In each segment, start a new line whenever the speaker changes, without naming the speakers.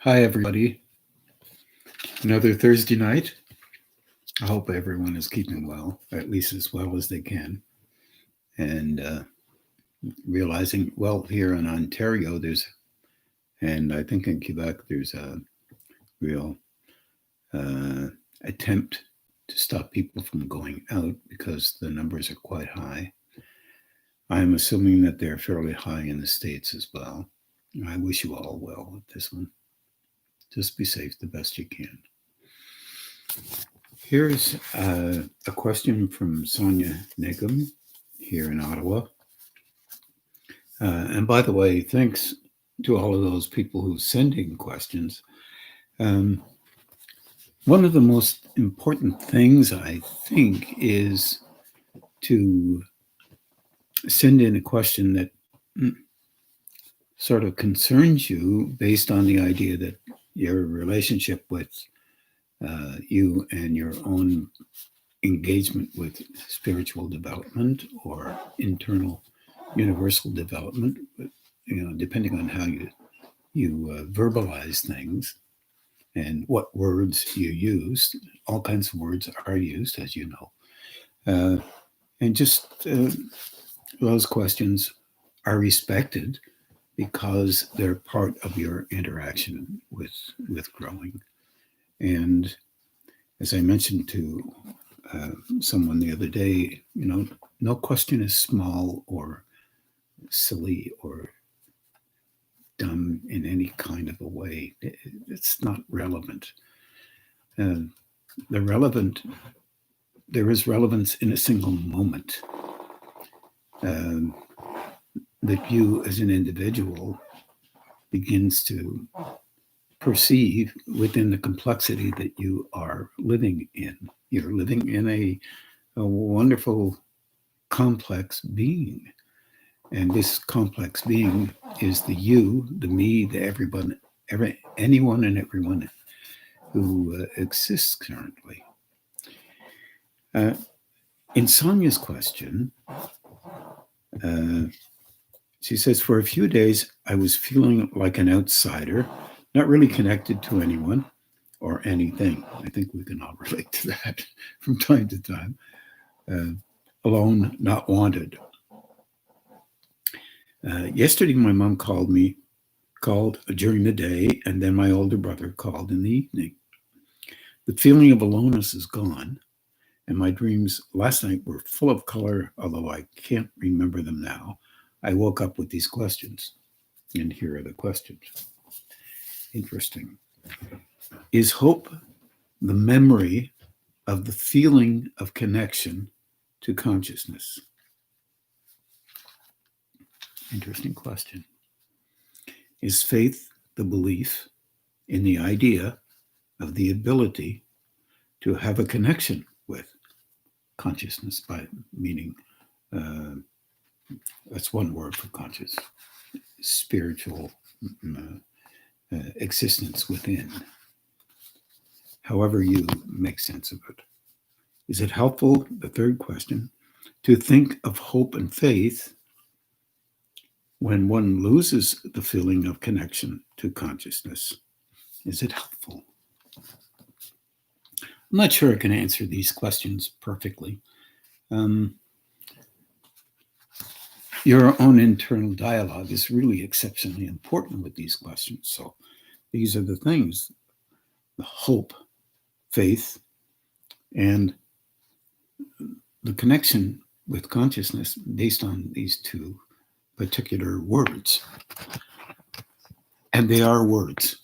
Hi, everybody. Another Thursday night. I hope everyone is keeping well, at least as well as they can. And realizing, well, here in Ontario, and I think in Quebec, there's a real uh, attempt to stop people from going out because the numbers are quite high. I'm assuming that they're fairly high in the States as well. I wish you all well with this one. Just be safe the best you can. Here's a question from Sonia Nigam here in Ottawa. And by the way, thanks to all of those people who send in questions. One of the most important things, I think, is to send in a question that sort of concerns you based on the idea that your relationship with you and your own engagement with spiritual development or internal universal development, depending on how you verbalize things and what words you use. All kinds of words are used, as you know, and just those questions are respected because they're part of your interaction with growing. And as I mentioned to someone the other day, no question is small or silly or dumb in any kind of a way. It's not relevant. There is relevance in a single moment that you as an individual begins to perceive within the complexity that you are living in. You're living in a wonderful, complex being. And this complex being is the you, the me, the everyone, anyone and everyone who exists currently. In Sonia's question, she says, for a few days, I was feeling like an outsider, not really connected to anyone or anything. I think we can all relate to that from time to time. Alone, not wanted. Yesterday, my mom called during the day, and then my older brother called in the evening. The feeling of aloneness is gone, and my dreams last night were full of color, although I can't remember them now. I woke up with these questions, and here are the questions. Interesting. Is hope the memory of the feeling of connection to consciousness? Interesting question. Is faith the belief in the idea of the ability to have a connection with consciousness, by meaning that's one word for conscious, spiritual existence within, however you make sense of it. Is it helpful, the third question, to think of hope and faith when one loses the feeling of connection to consciousness? Is it helpful? I'm not sure I can answer these questions perfectly. Your own internal dialogue is really exceptionally important with these questions. So these are the things: the hope, faith, and the connection with consciousness based on these two particular words. And they are words.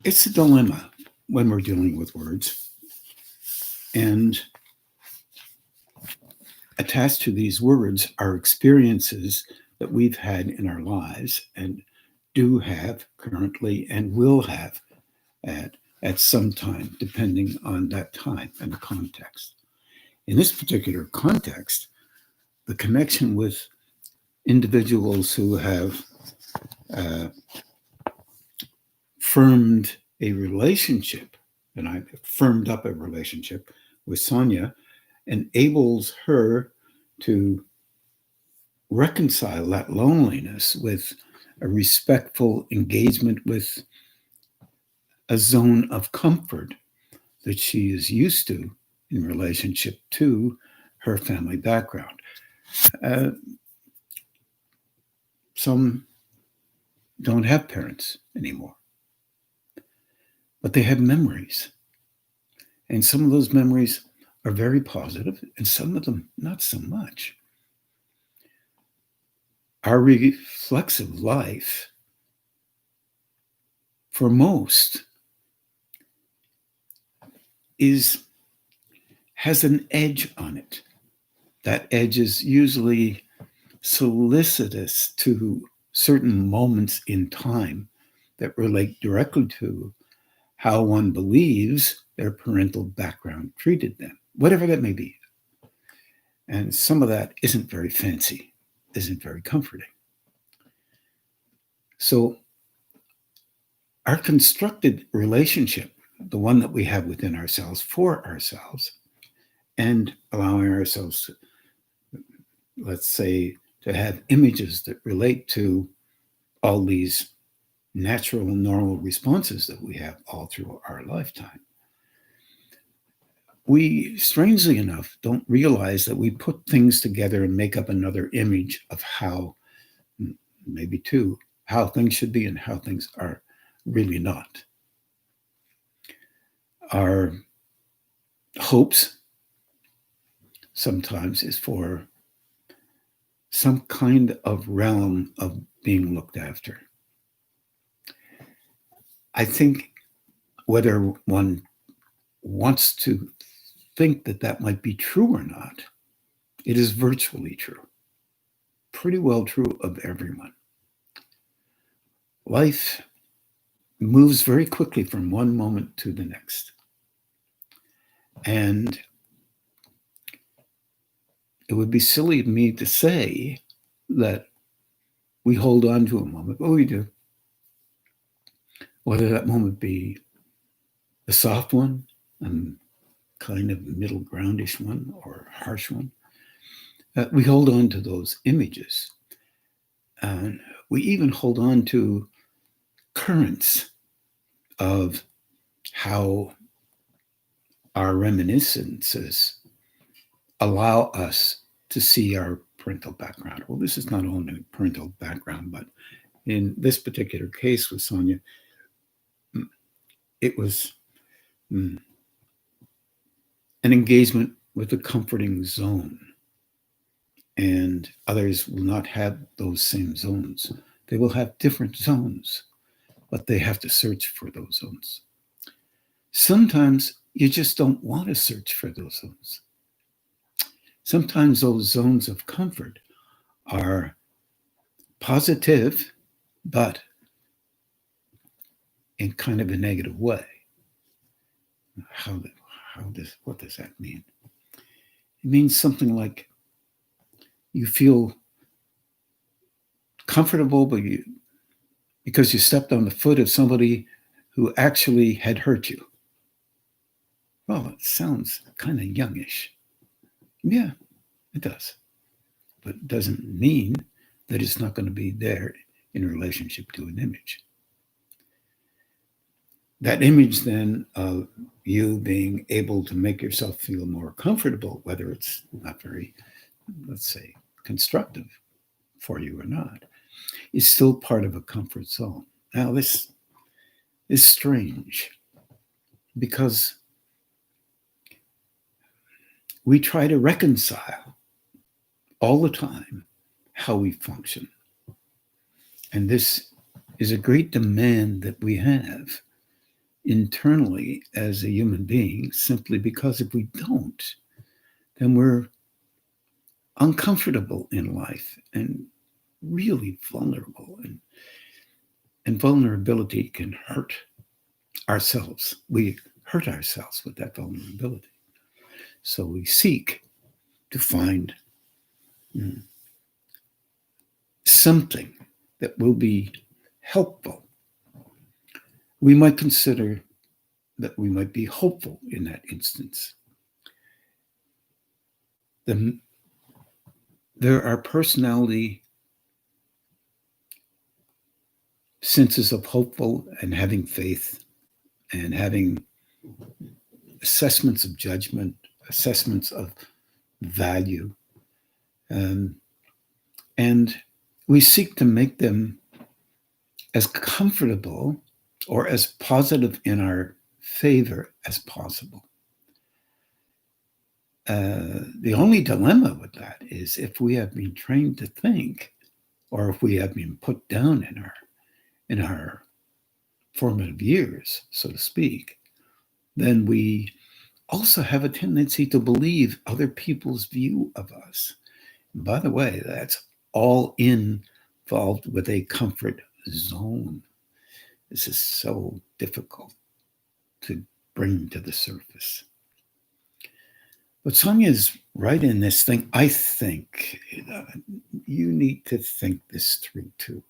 It's a dilemma when we're dealing with words. And attached to these words are experiences that we've had in our lives and do have currently and will have at some time, depending on that time and the context. In this particular context, the connection with individuals who have firmed a relationship, and I firmed up a relationship with Sonia, enables her to reconcile that loneliness with a respectful engagement with a zone of comfort that she is used to in relationship to her family background. Uh, some don't have parents anymore, but they have memories. And some of those memories are very positive, and some of them not so much. Our reflexive life, for most, has an edge on it. That edge is usually solicitous to certain moments in time that relate directly to how one believes their parental background treated them, whatever that may be. And some of that isn't very fancy, isn't very comforting. So our constructed relationship, the one that we have within ourselves for ourselves, and allowing ourselves to, let's say, to have images that relate to all these natural and normal responses that we have all through our lifetime. We, strangely enough, don't realize that we put things together and make up another image of how, maybe two, how things should be and how things are really not. Our hopes sometimes is for some kind of realm of being looked after. I think whether one wants to think that that might be true or not, it is virtually true. Pretty well true of everyone. Life moves very quickly from one moment to the next. And it would be silly of me to say that we hold on to a moment, but we do. Whether that moment be a soft one, and kind of middle groundish one, or a harsh one, we hold on to those images. And we even hold on to currents of how our reminiscences allow us to see our parental background. Well, this is not only parental background, but in this particular case with Sonia, it was an engagement with a comforting zone. And others will not have those same zones. They will have different zones, but they have to search for those zones. Sometimes you just don't want to search for those zones. Sometimes those zones of comfort are positive, but in kind of a negative way. What does that mean? It means something like you feel comfortable, but because you stepped on the foot of somebody who actually had hurt you. Well, it sounds kind of youngish. Yeah, it does. But it doesn't mean that it's not going to be there in relationship to an image. That image then of you being able to make yourself feel more comfortable, whether it's not very, let's say, constructive for you or not, is still part of a comfort zone. Now, this is strange because we try to reconcile all the time how we function. And this is a great demand that we have internally as a human being, simply because if we don't, then we're uncomfortable in life and really vulnerable. And vulnerability can hurt ourselves. We hurt ourselves with that vulnerability. So we seek to find something that will be helpful. We might consider that we might be hopeful in that instance. There are personality senses of hopeful and having faith and having assessments of judgment, assessments of value. And we seek to make them as comfortable or as positive in our favor as possible. The only dilemma with that is if we have been trained to think, or if we have been put down in our formative years, so to speak, then we also have a tendency to believe other people's view of us. And by the way, that's all involved with a comfort zone. This is so difficult to bring to the surface. But Sonia's right in this thing. I think you need to think this through too.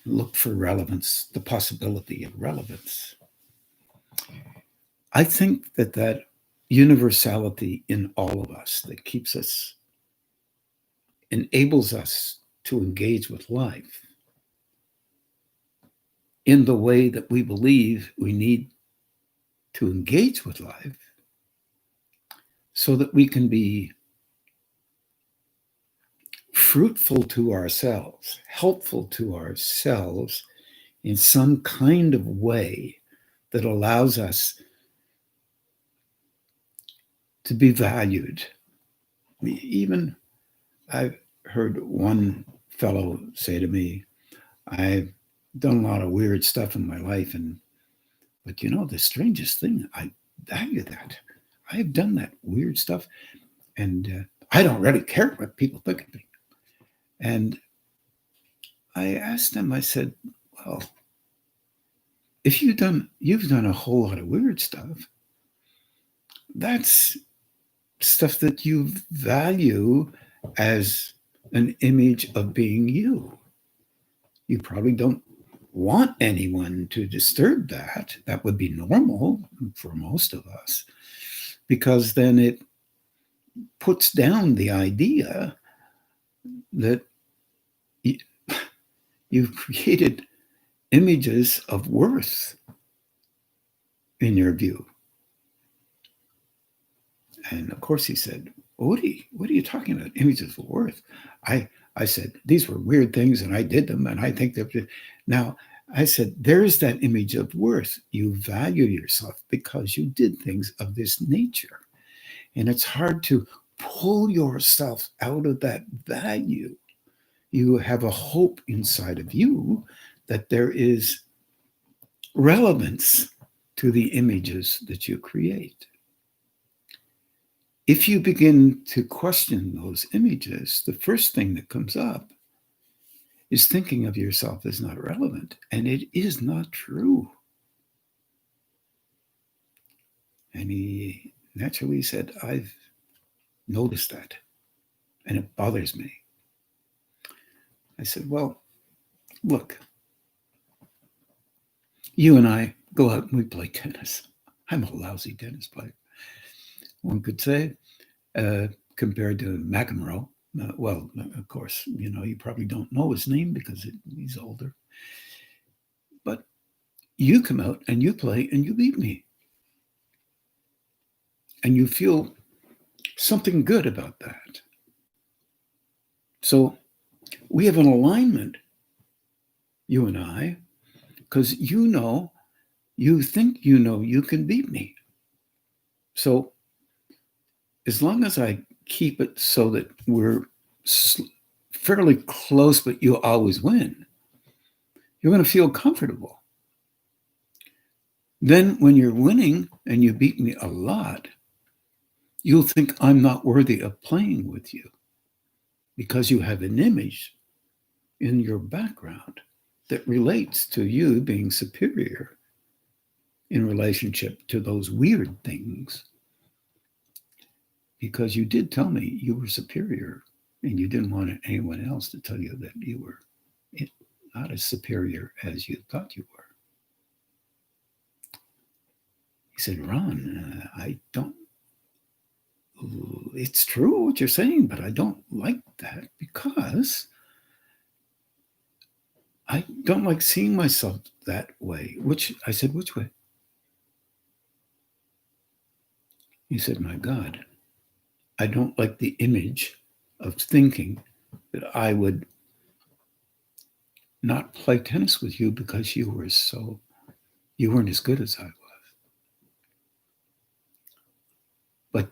Look for relevance, the possibility of relevance. I think that universality in all of us that keeps us, enables us to engage with life in the way that we believe we need to engage with life, so that we can be fruitful to ourselves, helpful to ourselves in some kind of way that allows us to be valued. Even I've heard one fellow say to me, I've done a lot of weird stuff in my life, but the strangest thing, I value that. I've done that weird stuff, and I don't really care what people think of me. And I asked him, I said, well, if you've done a whole lot of weird stuff, that's stuff that you value as an image of being you. You probably don't want anyone to disturb that. That would be normal for most of us, because then it puts down the idea that you've created images of worth in your view. And of course he said, what are you talking about, images of worth? I said, these were weird things and I did them, and I think that now I said, there's that image of worth. You value yourself because you did things of this nature. And it's hard to pull yourself out of that value. You have a hope inside of you that there is relevance to the images that you create. If you begin to question those images, the first thing that comes up is thinking of yourself as not relevant, and it is not true. And he naturally said, I've noticed that, and it bothers me. I said, well, look, you and I go out and we play tennis. I'm a lousy tennis player, one could say, compared to McEnroe. Well, of course, you probably don't know his name because he's older. But you come out and you play and you beat me. And you feel something good about that. So we have an alignment, you and I, because you think you can beat me. So as long as I keep it so that we're fairly close, but you always win, you're going to feel comfortable. Then when you're winning and you beat me a lot, you'll think I'm not worthy of playing with you, because you have an image in your background that relates to you being superior in relationship to those weird things. Because you did tell me you were superior, and you didn't want anyone else to tell you that you were not as superior as you thought you were. He said, Ron, it's true what you're saying, but I don't like that, because I don't like seeing myself that way. I said, which way? He said, my God, I don't like the image of thinking that I would not play tennis with you because you weren't as good as I was. But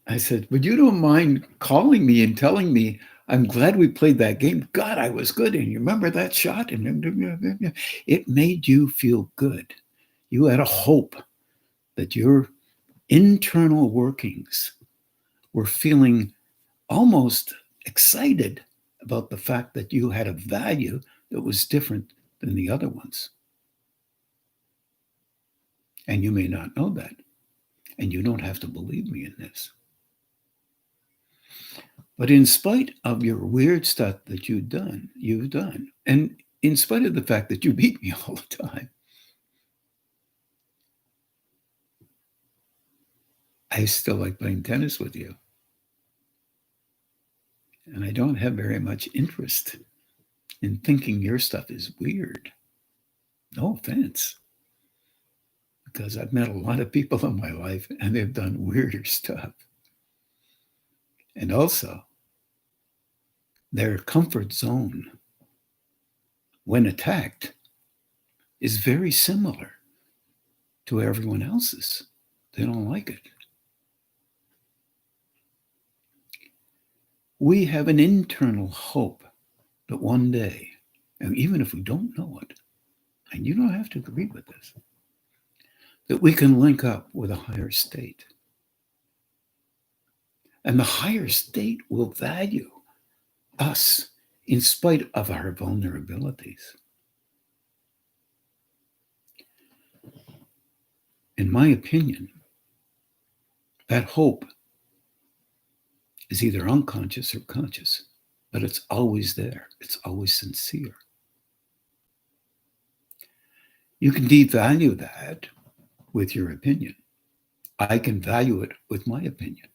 I said, but you don't mind calling me and telling me, I'm glad we played that game. God, I was good. And you remember that shot? And it made you feel good. You had a hope that your internal workings were feeling almost excited about the fact that you had a value that was different than the other ones. And you may not know that. And you don't have to believe me in this. But in spite of your weird stuff that you've done, and in spite of the fact that you beat me all the time, I still like playing tennis with you. And I don't have very much interest in thinking your stuff is weird. No offense. Because I've met a lot of people in my life and they've done weirder stuff. And also, their comfort zone, when attacked, is very similar to everyone else's. They don't like it. We have an internal hope that one day, and even if we don't know it, and you don't have to agree with this, that we can link up with a higher state. And the higher state will value us in spite of our vulnerabilities. In my opinion, that hope is either unconscious or conscious, but it's always there. It's always sincere. You can devalue that with your opinion. I can value it with my opinion.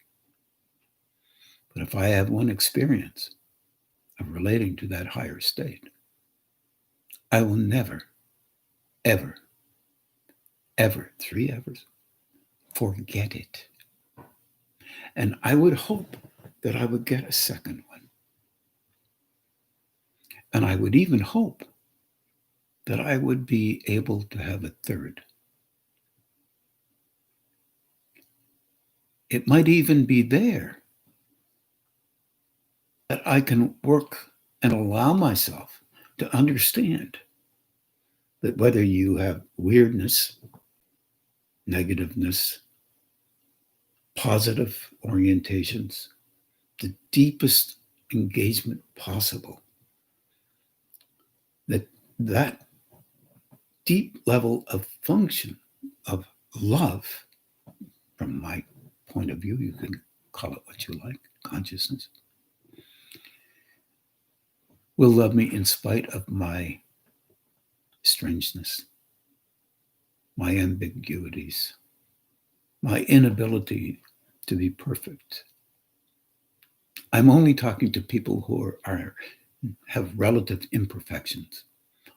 But if I have one experience of relating to that higher state, I will never, ever, ever, 3 evers, forget it. And I would hope that I would get a second one. And I would even hope that I would be able to have a third. It might even be there that I can work and allow myself to understand that whether you have weirdness, negativeness, positive orientations, the deepest engagement possible, that deep level of function of love, from my point of view, you can call it what you like, consciousness, will love me in spite of my strangeness, my ambiguities, my inability to be perfect. I'm only talking to people who have relative imperfections.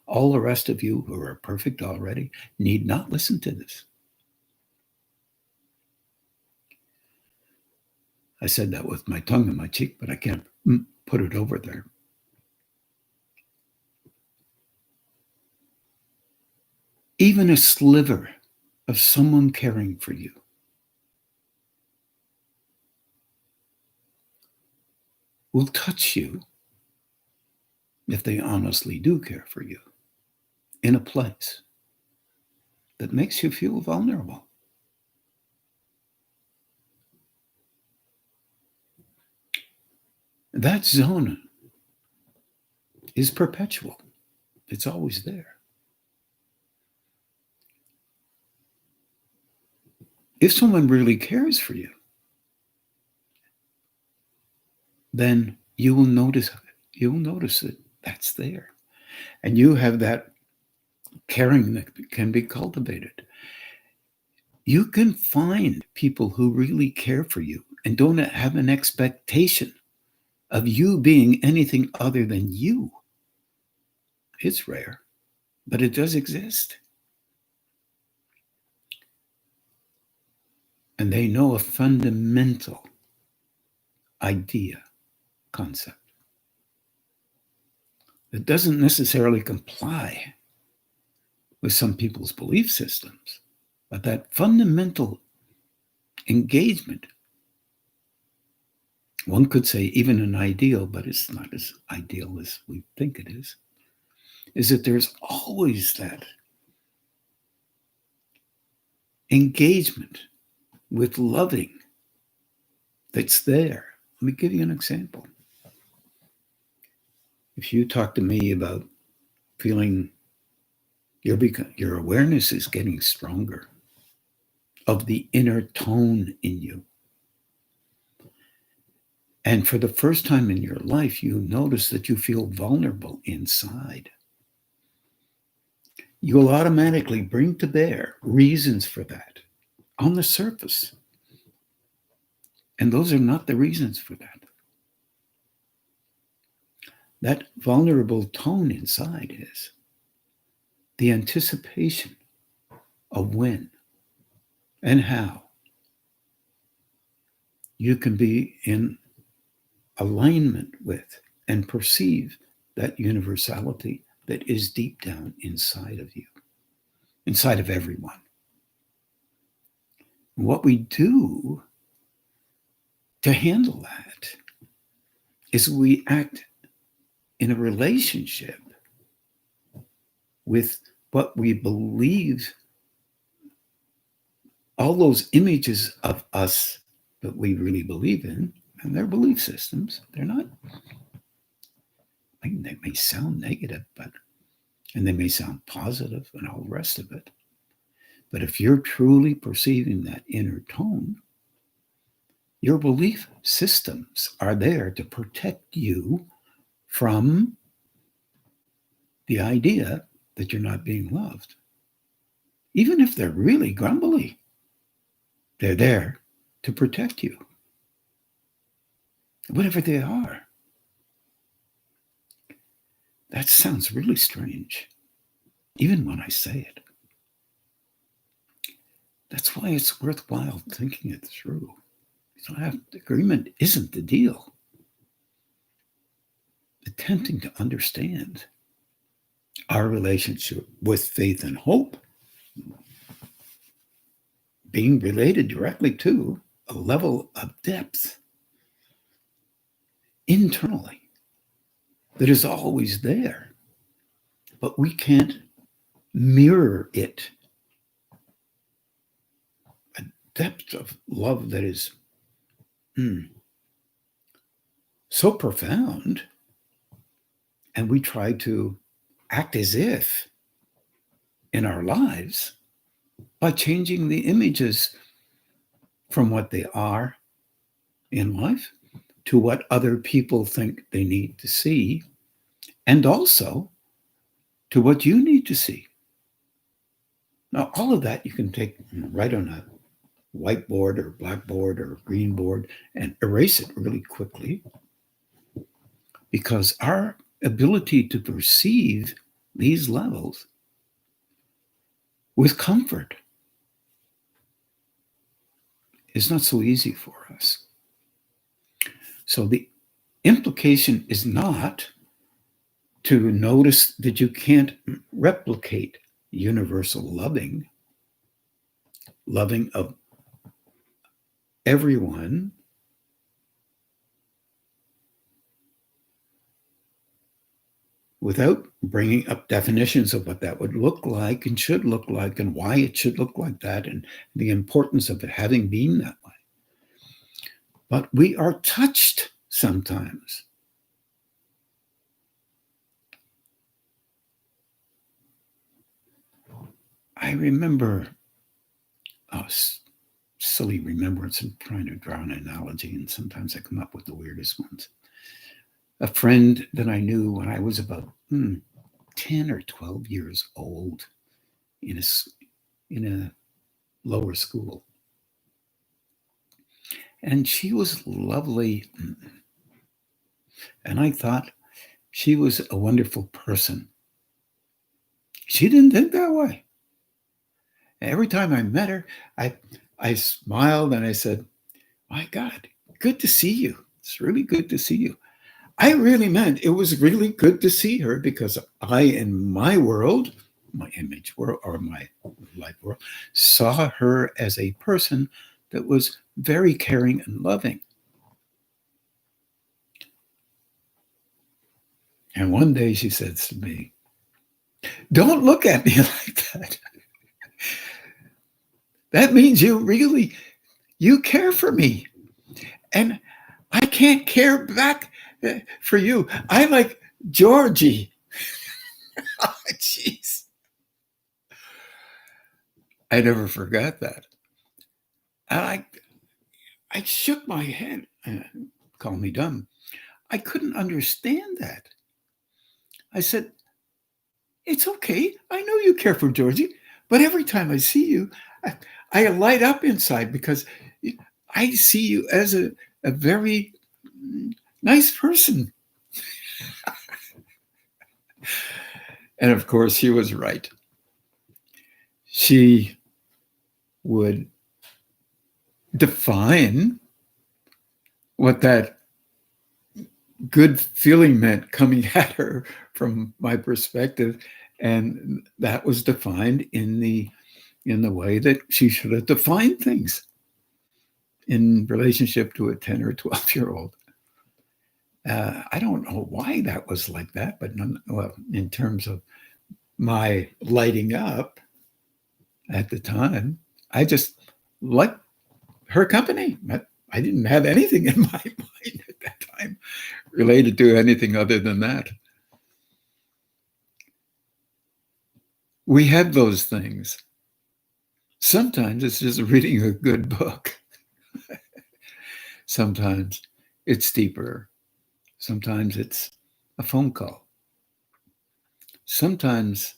All the rest of you who are perfect already need not listen to this. I said that with my tongue in my cheek, but I can't put it over there. Even a sliver of someone caring for you will touch you if they honestly do care for you in a place that makes you feel vulnerable. That zone is perpetual. It's always there. If someone really cares for you, then you will notice it. You'll notice that that's there. And you have that caring that can be cultivated. You can find people who really care for you and don't have an expectation of you being anything other than you. It's rare, but it does exist. And they know a fundamental idea, concept, that doesn't necessarily comply with some people's belief systems, but that fundamental engagement, one could say even an ideal, but it's not as ideal as we think it is that there's always that engagement with loving that's there. Let me give you an example. If you talk to me about feeling your awareness is getting stronger of the inner tone in you, and for the first time in your life, you notice that you feel vulnerable inside, you will automatically bring to bear reasons for that on the surface. And those are not the reasons for that. That vulnerable tone inside is the anticipation of when and how you can be in alignment with and perceive that universality that is deep down inside of you, inside of everyone. What we do to handle that is we act in a relationship with what we believe, all those images of us that we really believe in, and their belief systems. They're not, I mean, they may sound negative, and they may sound positive and all the rest of it. But if you're truly perceiving that inner tone, your belief systems are there to protect you from the idea that you're not being loved. Even if they're really grumbly, they're there to protect you, whatever they are. That sounds really strange, even when I say it. That's why it's worthwhile thinking it through. Agreement isn't the deal. Attempting to understand our relationship with faith and hope being related directly to a level of depth internally that is always there, but we can't mirror it. A depth of love that is so profound, and we try to act as if in our lives by changing the images from what they are in life to what other people think they need to see, and also to what you need to see. Now, all of that you can take, write on a whiteboard or blackboard or green board and erase it really quickly, because our ability to perceive these levels with comfort is not so easy for us. So the implication is not to notice that you can't replicate universal loving of everyone, without bringing up definitions of what that would look like and should look like and why it should look like that and the importance of it having been that way. But we are touched sometimes. I remember silly remembrance and trying to draw an analogy, and sometimes I come up with the weirdest ones. A friend that I knew when I was about 10 or 12 years old in a lower school. And she was lovely. And I thought she was a wonderful person. She didn't think that way. Every time I met her, I smiled and I said, "My God, good to see you. It's really good to see you." I really meant it was really good to see her because I, in my world, my image world or my life world, saw her as a person that was very caring and loving. And one day she says to me, "Don't look at me like that. That means you care for me. And I can't care back for you. I like Georgie." Oh, jeez. I never forgot that. And I shook my head. Call me dumb. I couldn't understand that. I said, "It's okay. I know you care for Georgie, but every time I see you, I light up inside because I see you as a very nice person." And of course, she was right. She would define what that good feeling meant coming at her from my perspective, and that was defined in the way that she should have defined things in relationship to a 10 or 12-year-old. I don't know why that was like that, but in terms of my lighting up at the time, I just liked her company. I didn't have anything in my mind at that time related to anything other than that. We have those things. Sometimes it's just reading a good book. Sometimes it's deeper. Sometimes it's a phone call. Sometimes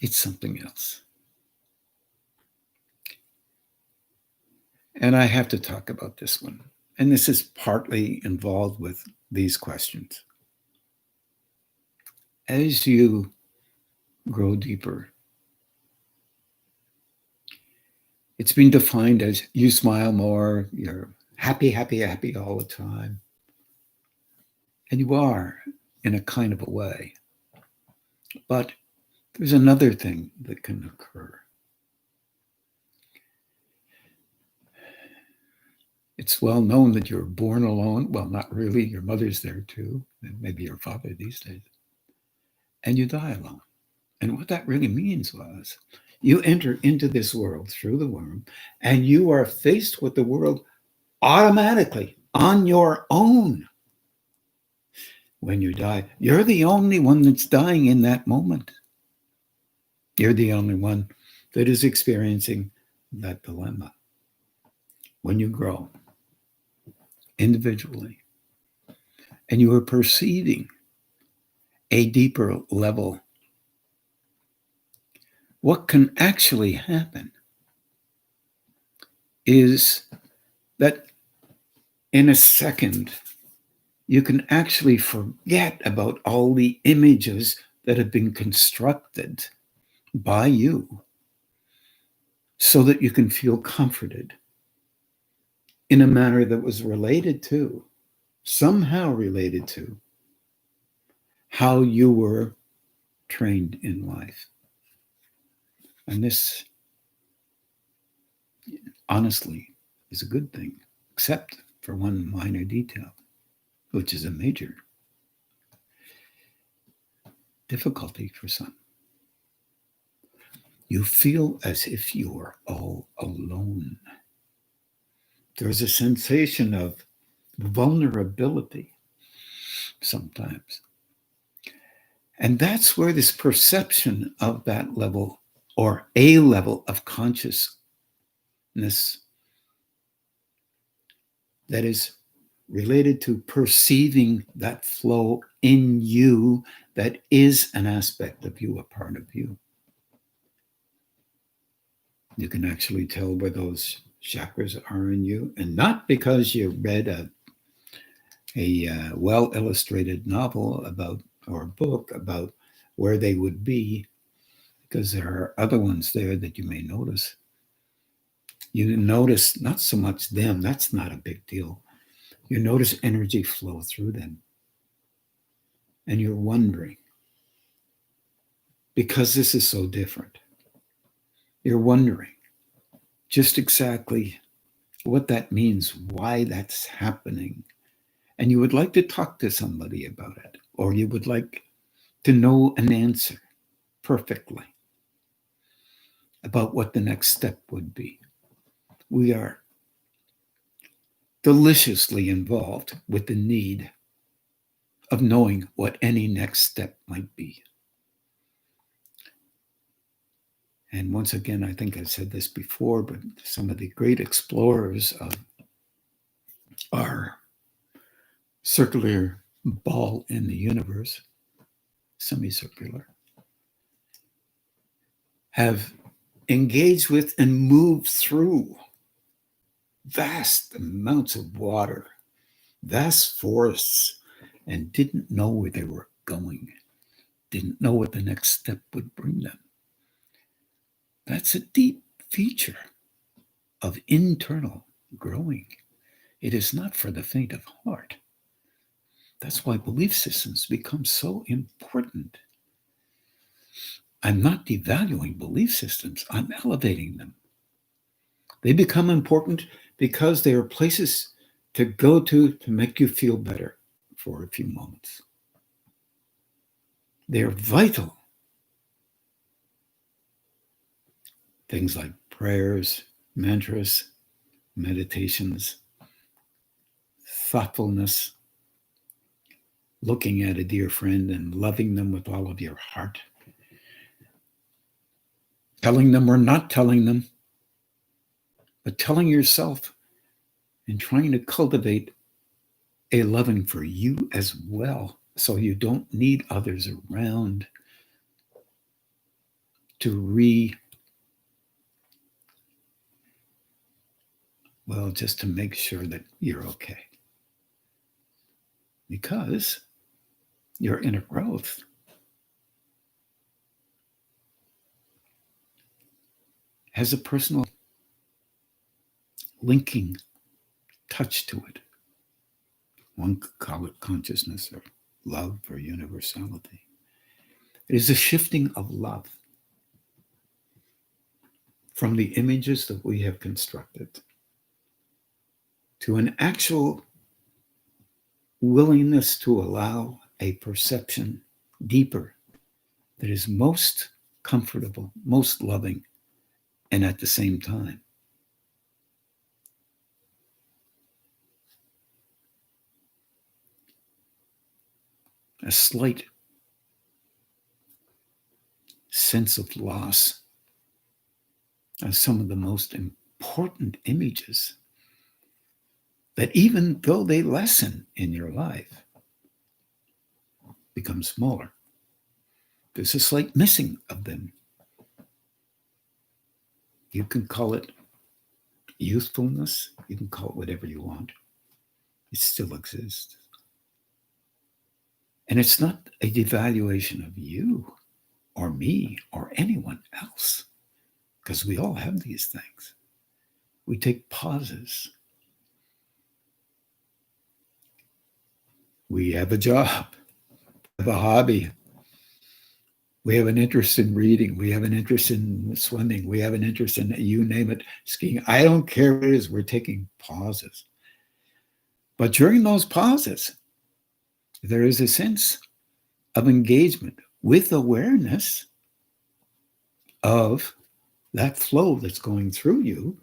it's something else. And I have to talk about this one. And this is partly involved with these questions. As you grow deeper, it's been defined as you smile more, you're happy, happy, happy all the time. And you are in a kind of a way. But there's another thing that can occur. It's well known that you're born alone. Well, not really. Your mother's there too, and maybe your father these days. And you die alone. And what that really means was you enter into this world through the womb, and you are faced with the world automatically on your own. When you die, you're the only one that's dying in that moment. You're the only one that is experiencing that dilemma. When you grow individually and you are perceiving a deeper level, what can actually happen is that in a second, you can actually forget about all the images that have been constructed by you so that you can feel comforted in a manner that was somehow related to how you were trained in life. And this, honestly, is a good thing, except for one minor detail, which is a major difficulty for some. You feel as if you are all alone. There's a sensation of vulnerability sometimes. And that's where this perception of that level or a level of consciousness that is related to perceiving that flow in you that is an aspect of you, a part of you. You can actually tell where those chakras are in you, and not because you read a well-illustrated novel about or a book about where they would be, because there are other ones there that you may notice. You notice not so much them, that's not a big deal. You notice energy flow through them. And you're wondering, because this is so different, you're wondering just exactly what that means, why that's happening. And you would like to talk to somebody about it, or you would like to know an answer perfectly about what the next step would be. We are deliciously involved with the need of knowing what any next step might be. And once again, I think I've said this before, but some of the great explorers of our circular ball in the universe, semicircular, have engaged with and moved through vast amounts of water, vast forests, and didn't know where they were going, didn't know what the next step would bring them. That's a deep feature of internal growing. It is not for the faint of heart. That's why belief systems become so important. I'm not devaluing belief systems, I'm elevating them. They become important because they are places to go to make you feel better for a few moments. They're vital. Things like prayers, mantras, meditations, thoughtfulness, looking at a dear friend and loving them with all of your heart, telling them or not telling them, but telling yourself and trying to cultivate a loving for you as well, so you don't need others around to just to make sure that you're okay. Because your inner growth has a personal linking touch to it. One could call it consciousness or love or universality. It is a shifting of love from the images that we have constructed to an actual willingness to allow a perception deeper that is most comfortable, most loving, and at the same time a slight sense of loss of some of the most important images that, even though they lessen in your life, become smaller. There's a slight missing of them. You can call it youthfulness, you can call it whatever you want. It still exists. And it's not a devaluation of you or me or anyone else, because we all have these things. We take pauses. We have a job, we have a hobby. We have an interest in reading. We have an interest in swimming. We have an interest in, you name it, skiing. I don't care what it is. We're taking pauses. But during those pauses, there is a sense of engagement with awareness of that flow that's going through you.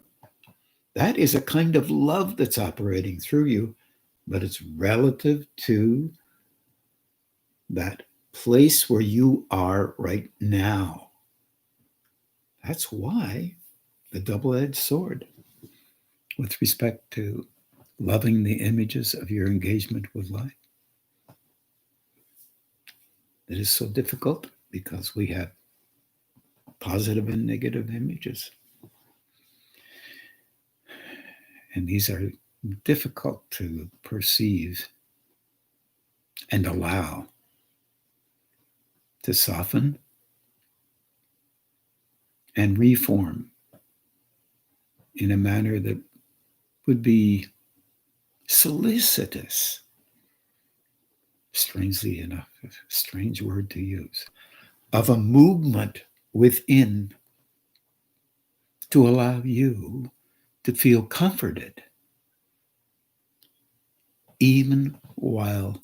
That is a kind of love that's operating through you, but it's relative to that place where you are right now. That's why the double-edged sword with respect to loving the images of your engagement with life. It is so difficult because we have positive and negative images. And these are difficult to perceive and allow to soften and reform in a manner that would be solicitous, strangely enough, a strange word to use, of a movement within to allow you to feel comforted, even while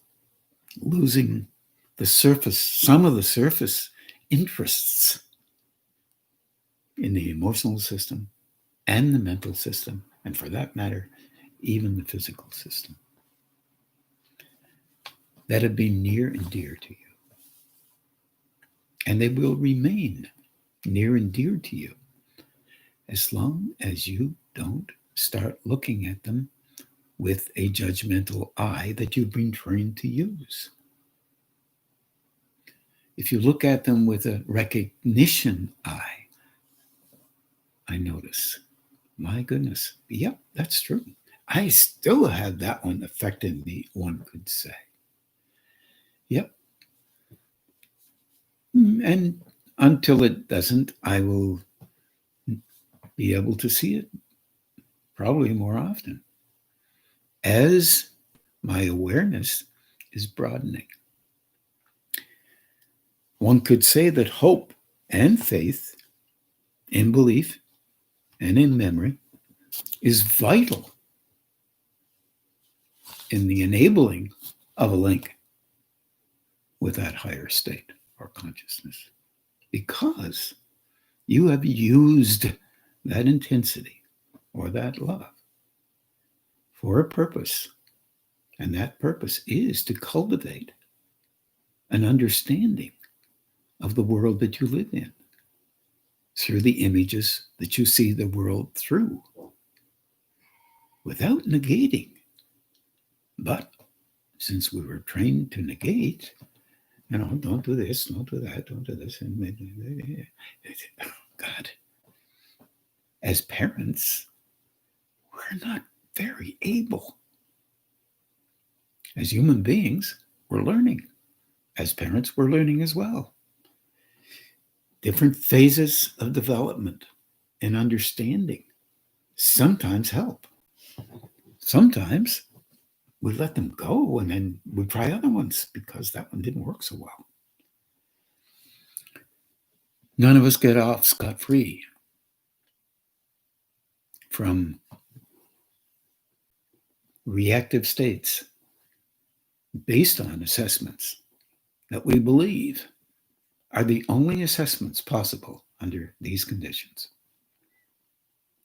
losing some of the surface interests in the emotional system and the mental system, and for that matter, even the physical system, that have been near and dear to you. And they will remain near and dear to you as long as you don't start looking at them with a judgmental eye that you've been trained to use. If you look at them with a recognition eye, I notice, my goodness, yep, that's true. I still had that one affecting me, one could say. Yep. And until it doesn't, I will be able to see it probably more often as my awareness is broadening. One could say that hope and faith in belief and in memory is vital in the enabling of a link with that higher state or consciousness, because you have used that intensity or that love for a purpose, and that purpose is to cultivate an understanding of the world that you live in through the images that you see the world through, without negating. But since we were trained to negate, don't do this, don't do that, don't do this, and God, as parents, we're not very able. As human beings, we're learning. As parents, we're learning as well. Different phases of development and understanding sometimes help. Sometimes we let them go and then we try other ones because that one didn't work so well. None of us get off scot-free from reactive states based on assessments that we believe are the only assessments possible under these conditions.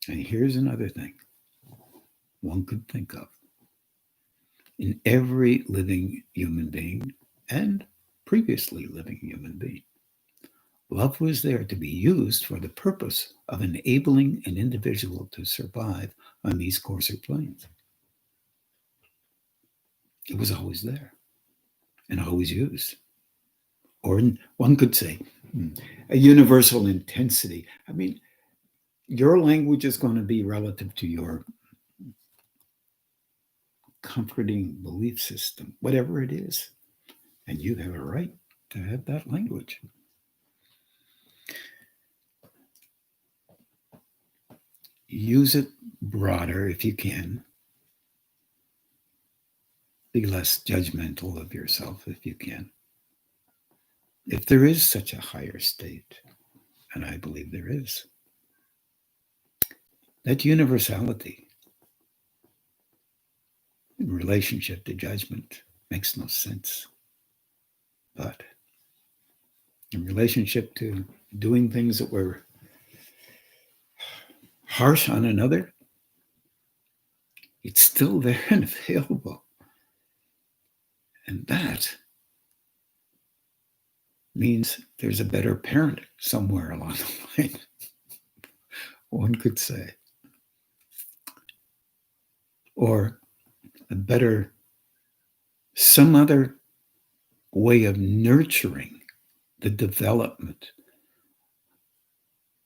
And here's another thing one could think of. In every living human being and previously living human being, love was there to be used for the purpose of enabling an individual to survive on these coarser planes. It was always there and always used. Or one could say, a universal intensity. I mean, your language is going to be relative to your comforting belief system, whatever it is. And you have a right to have that language. Use it broader if you can. Be less judgmental of yourself if you can. If there is such a higher state, and I believe there is, that universality in relationship to judgment makes no sense. But in relationship to doing things that were harsh on another, it's still there and available. And that means there's a better parent somewhere along the line, one could say. Or some other way of nurturing the development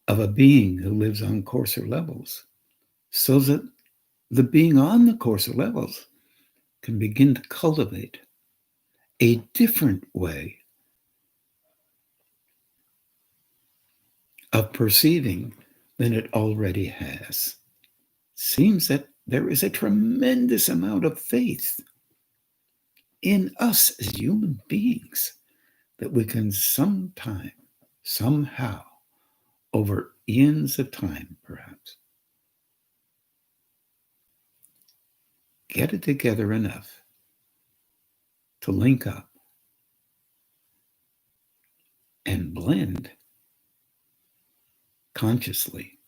of a being who lives on coarser levels, so that the being on the coarser levels can begin to cultivate a different way of perceiving than it already has. Seems that there is a tremendous amount of faith in us as human beings that we can sometime, somehow, over eons of time, perhaps, get it together enough to link up and blend consciously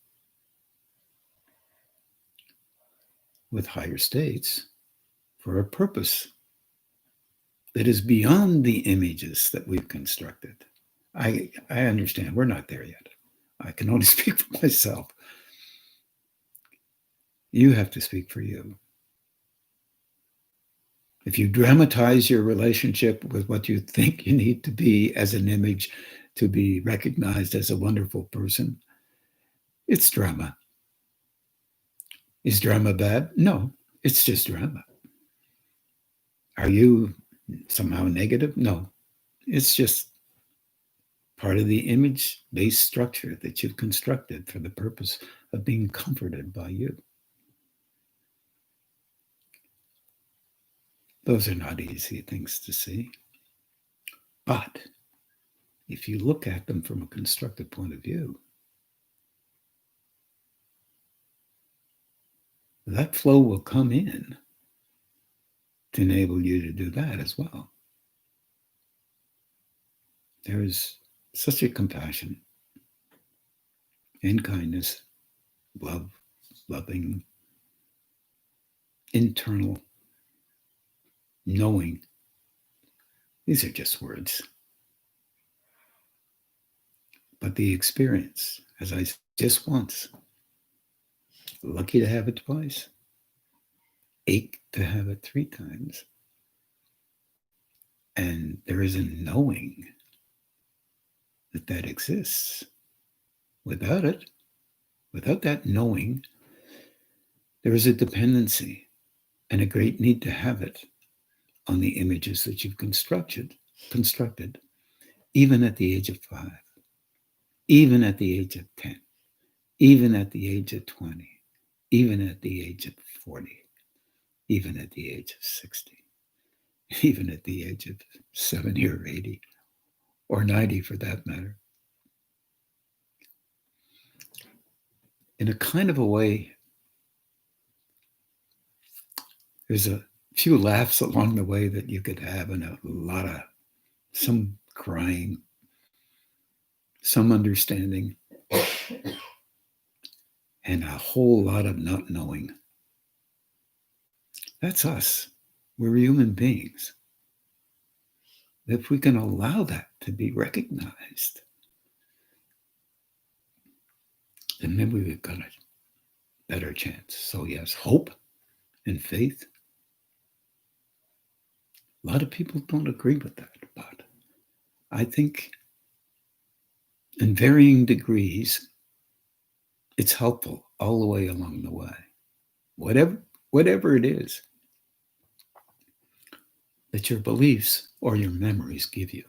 with higher states for a purpose that is beyond the images that we've constructed. I understand we're not there yet. I can only speak for myself. You have to speak for you. If you dramatize your relationship with what you think you need to be as an image to be recognized as a wonderful person, it's drama. Is drama bad? No, it's just drama. Are you somehow negative? No, it's just part of the image-based structure that you've constructed for the purpose of being comforted by you. Those are not easy things to see. But if you look at them from a constructive point of view, that flow will come in to enable you to do that as well. There is such a compassion and kindness, love, loving, internal knowing. These are just words. But the experience, as I just once, lucky to have it twice, ache to have it 3 times. And there is a knowing that that exists. Without it, without that knowing, there is a dependency and a great need to have it on the images that you've constructed, even at the age of 5, even at the age of 10, even at the age of 20, even at the age of 40, even at the age of 60, even at the age of 70 or 80, or 90 for that matter. In a kind of a way, there's a few laughs along the way that you could have, and a lot of some crying, some understanding, and a whole lot of not knowing. That's us. We're human beings. If we can allow that to be recognized, then maybe we've got a better chance. So yes, hope and faith. A lot of people don't agree with that, but I think in varying degrees, it's helpful all the way along the way. Whatever it is that your beliefs or your memories give you.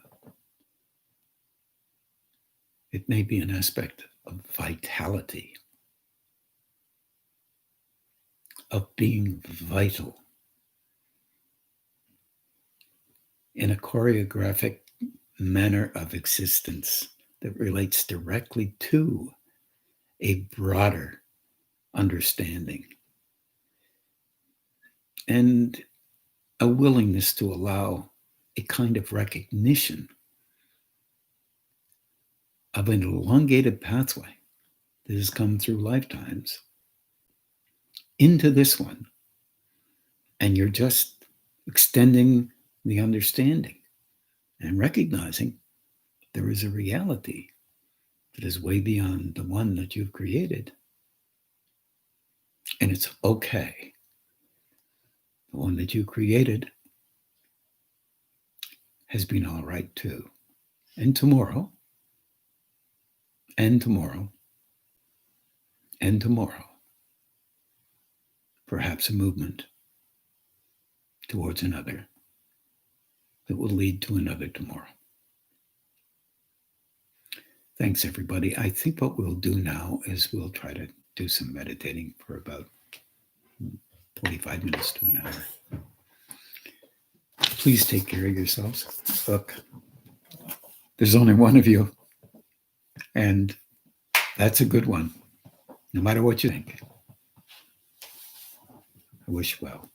It may be an aspect of vitality, of being vital in a choreographic manner of existence that relates directly to a broader understanding and a willingness to allow a kind of recognition of an elongated pathway that has come through lifetimes into this one. And you're just extending the understanding and recognizing there is a reality that is way beyond the one that you've created. And it's okay. The one that you created has been all right too. And tomorrow, and tomorrow, and tomorrow, perhaps a movement towards another that will lead to another tomorrow. Thanks, everybody. I think what we'll do now is we'll try to do some meditating for about 45 minutes to an hour. Please take care of yourselves. Look, there's only one of you, and that's a good one, no matter what you think. I wish well.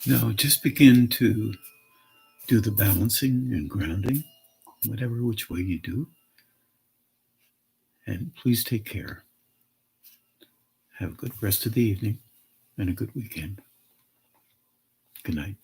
Now just begin to do the balancing and grounding, whatever which way you do. And please take care. Have a good rest of the evening and a good weekend. Good night.